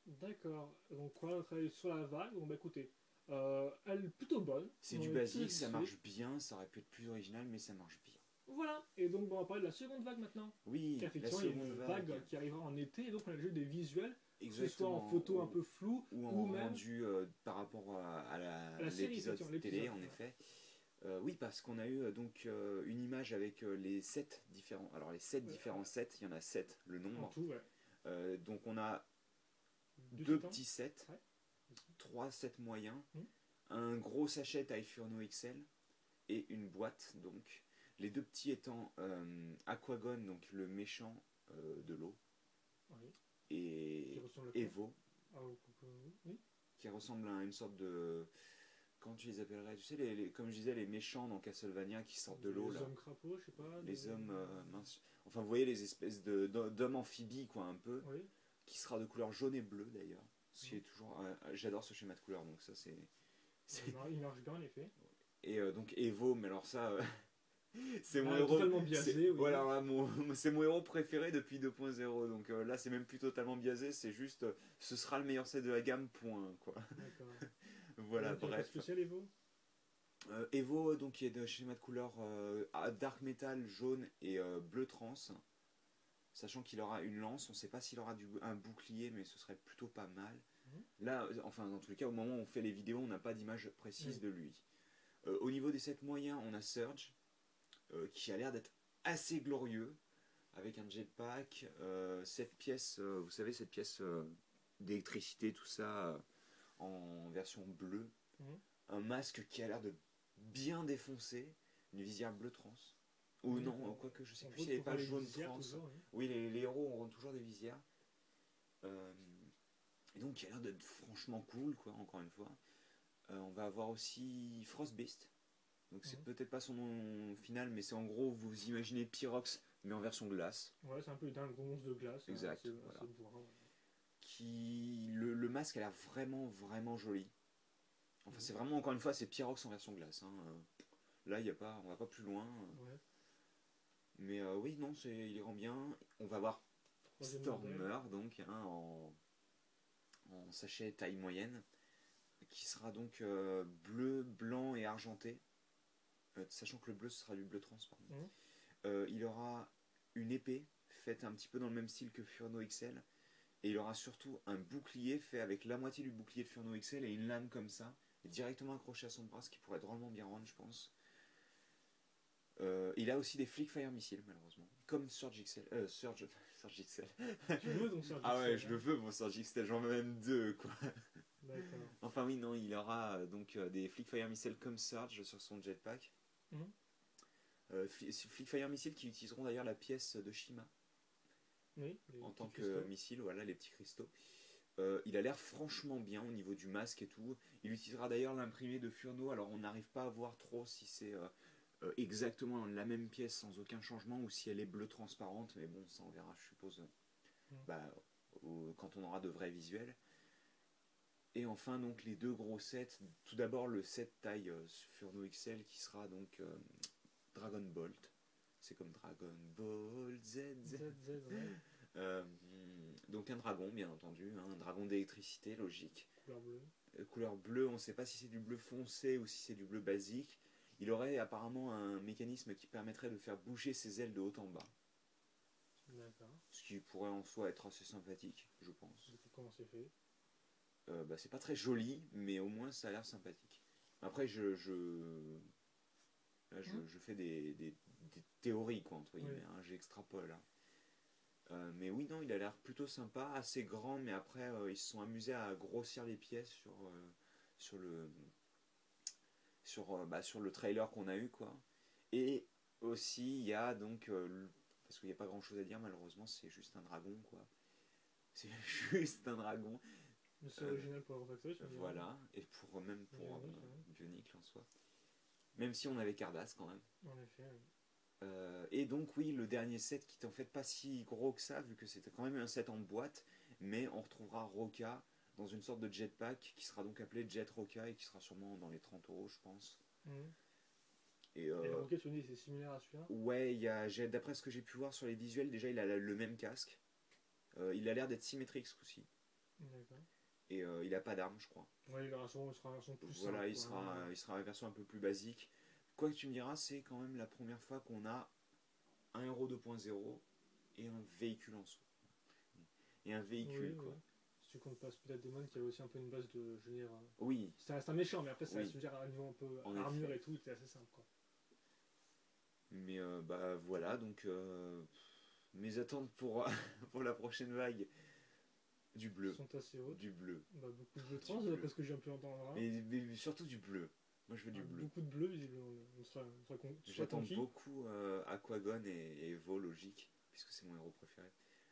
[SPEAKER 1] D'accord, donc voilà, on travaille sur la vague, bon bah écoutez, elle est plutôt bonne,
[SPEAKER 2] C'est
[SPEAKER 1] on
[SPEAKER 2] du
[SPEAKER 1] est plutôt
[SPEAKER 2] basique, ça
[SPEAKER 1] satisfait.
[SPEAKER 2] marche bien, ça aurait pu être plus original, mais ça marche bien.
[SPEAKER 1] Voilà, et donc bon, on va parler de la seconde vague maintenant.
[SPEAKER 2] Oui,
[SPEAKER 1] Car
[SPEAKER 2] la
[SPEAKER 1] effectivement, il y a
[SPEAKER 2] seconde
[SPEAKER 1] une vague
[SPEAKER 2] vague,
[SPEAKER 1] qui arrivera en été, et donc on a le jeu des visuels, que ce soit en
[SPEAKER 2] exactement,
[SPEAKER 1] photo un peu flou,
[SPEAKER 2] ou
[SPEAKER 1] ou
[SPEAKER 2] en
[SPEAKER 1] même
[SPEAKER 2] rendu par rapport
[SPEAKER 1] à la série,
[SPEAKER 2] l'épisode
[SPEAKER 1] effectivement,
[SPEAKER 2] télé,
[SPEAKER 1] l'épisode.
[SPEAKER 2] en
[SPEAKER 1] Ouais.
[SPEAKER 2] effet. Oui, parce qu'on a eu donc une image avec les 7 différents. Alors, les 7 différents sets, il y en a 7 le
[SPEAKER 1] En
[SPEAKER 2] nombre.
[SPEAKER 1] tout, ouais.
[SPEAKER 2] Donc, on a
[SPEAKER 1] Deux
[SPEAKER 2] deux
[SPEAKER 1] titans.
[SPEAKER 2] petits sets,
[SPEAKER 1] Ouais. Vas-y.
[SPEAKER 2] 3 sets moyens,
[SPEAKER 1] Hmm.
[SPEAKER 2] un gros sachet taille Furno XL et une boîte. Donc, les deux petits étant Aquagon, donc le méchant de l'eau,
[SPEAKER 1] Oui. Qui
[SPEAKER 2] et
[SPEAKER 1] ressemble à quoi?
[SPEAKER 2] Evo,
[SPEAKER 1] Ah, oui. Oui.
[SPEAKER 2] qui ressemble à une sorte de. Comment tu les appellerais? Tu sais, comme je disais, les méchants dans Castlevania qui sortent de l'eau,
[SPEAKER 1] Des
[SPEAKER 2] là.
[SPEAKER 1] hommes crapauds, je sais pas.
[SPEAKER 2] Les hommes minces. Enfin, vous voyez les espèces d'hommes amphibies, quoi, un peu.
[SPEAKER 1] Oui.
[SPEAKER 2] Qui sera de couleur jaune et bleue, d'ailleurs. Ce qui
[SPEAKER 1] Mhm.
[SPEAKER 2] est toujours. J'adore ce schéma de couleur, donc ça, c'est.
[SPEAKER 1] Il marche bien, en effet.
[SPEAKER 2] Et donc Evo, mais alors ça. C'est mon
[SPEAKER 1] Ah,
[SPEAKER 2] héros.
[SPEAKER 1] totalement biaisé, oui.
[SPEAKER 2] Voilà, voilà, c'est mon héros préféré depuis 2.0. Donc là, c'est même plus totalement biaisé. C'est juste, ce sera le meilleur set de la gamme, point. Quoi.
[SPEAKER 1] D'accord. Et
[SPEAKER 2] Voilà,
[SPEAKER 1] donc, il n'y a pas de
[SPEAKER 2] bref.
[SPEAKER 1] spécial Evo?
[SPEAKER 2] Evo, donc qui est de schéma de couleur dark metal, jaune et bleu trans. Sachant qu'il aura une lance, on ne sait pas s'il aura un bouclier, mais ce serait plutôt pas mal.
[SPEAKER 1] Mhm.
[SPEAKER 2] Là, enfin, dans tous les cas, au moment où on fait les vidéos, on n'a pas d'image précise
[SPEAKER 1] Oui.
[SPEAKER 2] de lui. Au niveau des sets moyens, on a Surge, qui a l'air d'être assez glorieux, avec un jetpack, cette pièce, vous savez, cette pièce d'électricité, tout ça, en version bleue.
[SPEAKER 1] Mhm.
[SPEAKER 2] Un masque qui a l'air de bien défoncer, une visière bleu trans. Ou
[SPEAKER 1] Oui,
[SPEAKER 2] non, quoique je sais
[SPEAKER 1] on
[SPEAKER 2] plus si elle n'est
[SPEAKER 1] retrouvera
[SPEAKER 2] pas
[SPEAKER 1] les
[SPEAKER 2] jaune
[SPEAKER 1] visières
[SPEAKER 2] trans.
[SPEAKER 1] toujours. Oui.
[SPEAKER 2] Oui, les héros auront toujours des visières. Euh, et donc, qui a l'air d'être franchement cool, quoi, encore une fois. On va avoir aussi Frostbeast. Donc, c'est
[SPEAKER 1] Mhm.
[SPEAKER 2] peut-être pas son nom final, mais c'est en gros, vous imaginez Pyrox, mais en version glace.
[SPEAKER 1] Ouais, c'est un peu dingue, gros monstre de glace,
[SPEAKER 2] Exact,
[SPEAKER 1] assez,
[SPEAKER 2] voilà.
[SPEAKER 1] assez bourrin. Ouais.
[SPEAKER 2] Le masque a l'air vraiment, vraiment joli. Enfin,
[SPEAKER 1] Mhm.
[SPEAKER 2] c'est vraiment, encore une fois, c'est Pyrox en version glace. Hein. Là, y a pas, on va pas plus loin.
[SPEAKER 1] Ouais.
[SPEAKER 2] Mais oui, non, il rend bien. On va voir
[SPEAKER 1] Troisième modèle.
[SPEAKER 2] Stormer, donc, hein, en sachet taille moyenne, qui sera donc bleu, blanc et argenté. Sachant que le bleu, ce sera du bleu trans, pardon.
[SPEAKER 1] Mhm.
[SPEAKER 2] Il aura une épée faite un petit peu dans le même style que Furno XL. Et il aura surtout un bouclier fait avec la moitié du bouclier de Furno XL et une lame comme ça, directement accrochée à son bras, ce qui pourrait drôlement bien rendre, je pense. Il a aussi des Flickfire missiles, malheureusement. Comme Surge XL. Surge XL.
[SPEAKER 1] Tu veux donc Surge
[SPEAKER 2] Ah ouais,
[SPEAKER 1] XL,
[SPEAKER 2] je
[SPEAKER 1] hein?
[SPEAKER 2] le veux, mon Surge XL, j'en veux même deux, quoi.
[SPEAKER 1] D'accord.
[SPEAKER 2] Enfin, oui, non, il aura donc des Flickfire missiles comme Surge sur son jetpack.
[SPEAKER 1] Mhm.
[SPEAKER 2] Flickfire missiles qui utiliseront d'ailleurs la pièce de Shima
[SPEAKER 1] Oui, les
[SPEAKER 2] en
[SPEAKER 1] petits
[SPEAKER 2] tant que
[SPEAKER 1] cristaux.
[SPEAKER 2] missile, voilà, les petits cristaux. Il a l'air franchement bien au niveau du masque et tout. Il utilisera d'ailleurs l'imprimé de Furno, alors on n'arrive pas à voir trop si c'est exactement la même pièce sans aucun changement ou si elle est bleue transparente, mais bon, ça on verra, je suppose,
[SPEAKER 1] Mhm.
[SPEAKER 2] bah, quand on aura de vrais visuels. Et enfin, donc les deux gros sets. Tout d'abord, le set taille Furno XL qui sera donc Dragon Bolt. C'est comme Dragon Ball Z.
[SPEAKER 1] ZZ, ouais.
[SPEAKER 2] Euh, donc un dragon, bien entendu, hein, un dragon d'électricité, logique.
[SPEAKER 1] Couleur bleue.
[SPEAKER 2] Couleur bleue, on ne sait pas si c'est du bleu foncé ou si c'est du bleu basique. Il aurait apparemment un mécanisme qui permettrait de faire bouger ses ailes de haut en bas.
[SPEAKER 1] D'accord.
[SPEAKER 2] Ce qui pourrait en soi être assez sympathique, je pense.
[SPEAKER 1] Du coup, comment c'est fait?
[SPEAKER 2] Bah, c'est pas très joli, mais au moins ça a l'air sympathique. Après, là,
[SPEAKER 1] Mhm.
[SPEAKER 2] je fais des théories, quoi, entre
[SPEAKER 1] Oui.
[SPEAKER 2] guillemets, hein, j'extrapole. Hein. Mais oui, non, il a l'air plutôt sympa, assez grand, mais après, ils se sont amusés à grossir les pièces sur le, sur le trailer qu'on a eu, quoi. Et aussi, il y a donc, parce qu'il n'y a pas grand chose à dire, malheureusement, c'est juste un dragon, quoi. C'est juste un dragon.
[SPEAKER 1] Mais c'est
[SPEAKER 2] Euh,
[SPEAKER 1] original pour la refactory, tu me diras.
[SPEAKER 2] voilà, et même pour
[SPEAKER 1] Bionic, hein.
[SPEAKER 2] Bionicle en soi. Même si on avait Cardass quand même.
[SPEAKER 1] En effet, oui.
[SPEAKER 2] Et donc oui, le dernier set qui est en fait pas si gros que ça, vu que c'était quand même un set en boîte, mais on retrouvera Roca dans une sorte de jetpack qui sera donc appelé Jet Roca et qui sera sûrement dans les 30 € je pense.
[SPEAKER 1] Mhm.
[SPEAKER 2] Et
[SPEAKER 1] Et le roquet, tu me dis, c'est similaire à celui-là?
[SPEAKER 2] ouais, d'après ce que j'ai pu voir sur les visuels, déjà il a le même casque. Il a l'air d'être symétrique ce coup-ci.
[SPEAKER 1] D'accord.
[SPEAKER 2] Et il a pas d'arme, je crois.
[SPEAKER 1] Ouais, il sera une version plus
[SPEAKER 2] Voilà,
[SPEAKER 1] simple, quoi, hein.
[SPEAKER 2] il sera une version un peu plus basique. Quoi que tu me diras, c'est quand même la première fois qu'on a un Euro 2.0 et un véhicule en soi. Et un
[SPEAKER 1] Oui,
[SPEAKER 2] véhicule, quoi.
[SPEAKER 1] oui. Si tu comptes pas Spider Demon qui avait aussi un peu une base de, je veux dire,
[SPEAKER 2] Oui,
[SPEAKER 1] ça reste un méchant, mais après ça reste,
[SPEAKER 2] oui,
[SPEAKER 1] je veux dire, à un niveau un peu
[SPEAKER 2] en
[SPEAKER 1] armure
[SPEAKER 2] effet.
[SPEAKER 1] et tout, c'est assez simple, quoi.
[SPEAKER 2] Mais bah voilà, donc mes attentes pour, pour la prochaine vague, du bleu.
[SPEAKER 1] Sont assez hautes.
[SPEAKER 2] Du bleu.
[SPEAKER 1] Bah, beaucoup de bleu
[SPEAKER 2] Du
[SPEAKER 1] trans,
[SPEAKER 2] bleu.
[SPEAKER 1] d'après ce que j'ai pu entendre, hein.
[SPEAKER 2] Mais surtout du bleu. Moi je veux
[SPEAKER 1] Ah,
[SPEAKER 2] du bleu.
[SPEAKER 1] beaucoup de bleu, visiblement. Tu seras
[SPEAKER 2] J'attends
[SPEAKER 1] conquis.
[SPEAKER 2] beaucoup Aquagon et Evo, logique, puisque c'est mon héros préféré.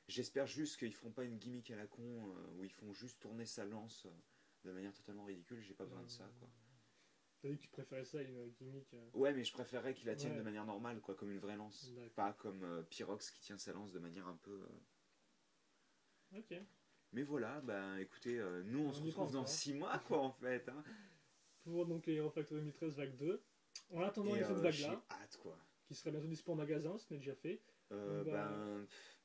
[SPEAKER 2] J'espère juste qu'ils feront pas une gimmick à la con où ils font juste tourner sa lance de manière totalement ridicule. J'ai pas besoin de ça, quoi.
[SPEAKER 1] T'as dit que tu préférais ça à une gimmick.
[SPEAKER 2] Ouais, mais je préférerais qu'il la tienne de
[SPEAKER 1] Ouais,
[SPEAKER 2] manière normale, quoi, comme une vraie lance.
[SPEAKER 1] d'accord.
[SPEAKER 2] Pas comme Pyrox qui tient sa lance de manière un peu.
[SPEAKER 1] Ok.
[SPEAKER 2] Mais voilà, bah écoutez, nous on
[SPEAKER 1] Mais
[SPEAKER 2] se
[SPEAKER 1] on n'y est pas
[SPEAKER 2] retrouve dans
[SPEAKER 1] encore.
[SPEAKER 2] 6 mois, quoi, en fait. Hein.
[SPEAKER 1] Pour donc les Hero Factory 2013 vague 2. En attendant
[SPEAKER 2] Et
[SPEAKER 1] les cette vague
[SPEAKER 2] j'ai
[SPEAKER 1] là,
[SPEAKER 2] hâte, quoi.
[SPEAKER 1] qui serait bientôt dispo en magasin, ce n'est déjà fait. Bah,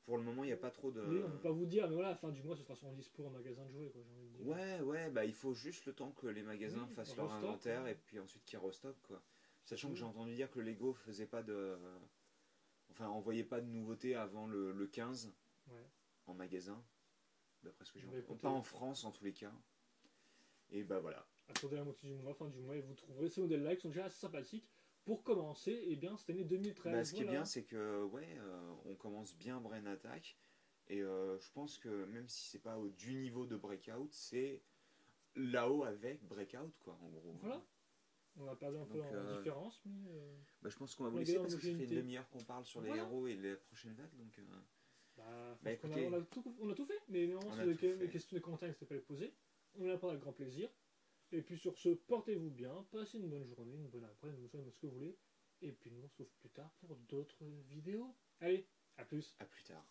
[SPEAKER 2] Pour le moment, il n'y a pas trop de.
[SPEAKER 1] oui, on peut pas vous dire, mais voilà, à la fin du mois, ce sera sûrement dispo en magasin de jouets, quoi, j'ai envie de dire.
[SPEAKER 2] Ouais, bah il faut juste le temps que les magasins
[SPEAKER 1] Oui,
[SPEAKER 2] fassent leur
[SPEAKER 1] restock,
[SPEAKER 2] inventaire
[SPEAKER 1] ouais.
[SPEAKER 2] et puis ensuite qu'ils restockent, quoi. Sachant que
[SPEAKER 1] Oui.
[SPEAKER 2] j'ai entendu dire que Lego faisait pas de. Enfin, envoyait pas de nouveautés avant le 15
[SPEAKER 1] Ouais.
[SPEAKER 2] en magasin, d'après ce que j'ai
[SPEAKER 1] Bah,
[SPEAKER 2] entendu. Pas
[SPEAKER 1] écoutez,
[SPEAKER 2] en France en tous les cas. Et bah voilà.
[SPEAKER 1] attendez la moitié du mois, fin du mois, et vous trouverez ces modèles-là qui sont déjà assez sympathiques. Pour commencer, eh bien, cette année
[SPEAKER 2] Bah,
[SPEAKER 1] 2013,
[SPEAKER 2] ce qui est bien,
[SPEAKER 1] voilà.
[SPEAKER 2] c'est que ouais, on commence bien Brain Attack. Et je pense que même si c'est pas du niveau de Breakout, c'est là-haut avec Breakout, quoi, en gros.
[SPEAKER 1] Voilà. On a perdu un peu
[SPEAKER 2] Donc,
[SPEAKER 1] en différence, mais
[SPEAKER 2] bah, je pense qu'on va
[SPEAKER 1] on
[SPEAKER 2] vous
[SPEAKER 1] a gagné
[SPEAKER 2] laisser
[SPEAKER 1] en
[SPEAKER 2] parce que ça fait une
[SPEAKER 1] homogénéité.
[SPEAKER 2] demi-heure qu'on parle sur les
[SPEAKER 1] Voilà.
[SPEAKER 2] héros et les prochaines vagues. Donc,
[SPEAKER 1] Bah, je
[SPEAKER 2] bah
[SPEAKER 1] pense qu'on a,
[SPEAKER 2] écoutez,
[SPEAKER 1] on a tout fait, mais normalement,
[SPEAKER 2] on
[SPEAKER 1] si
[SPEAKER 2] a
[SPEAKER 1] vous
[SPEAKER 2] tout
[SPEAKER 1] avez des
[SPEAKER 2] fait.
[SPEAKER 1] questions, des commentaires, n'hésitez pas à les poser. On les répondra avec grand plaisir. Et puis sur ce, portez-vous bien, passez une bonne journée, une bonne après-midi, une bonne ce que vous voulez. Et puis nous, on se retrouve plus tard pour d'autres vidéos. Allez, à plus.
[SPEAKER 2] À plus tard.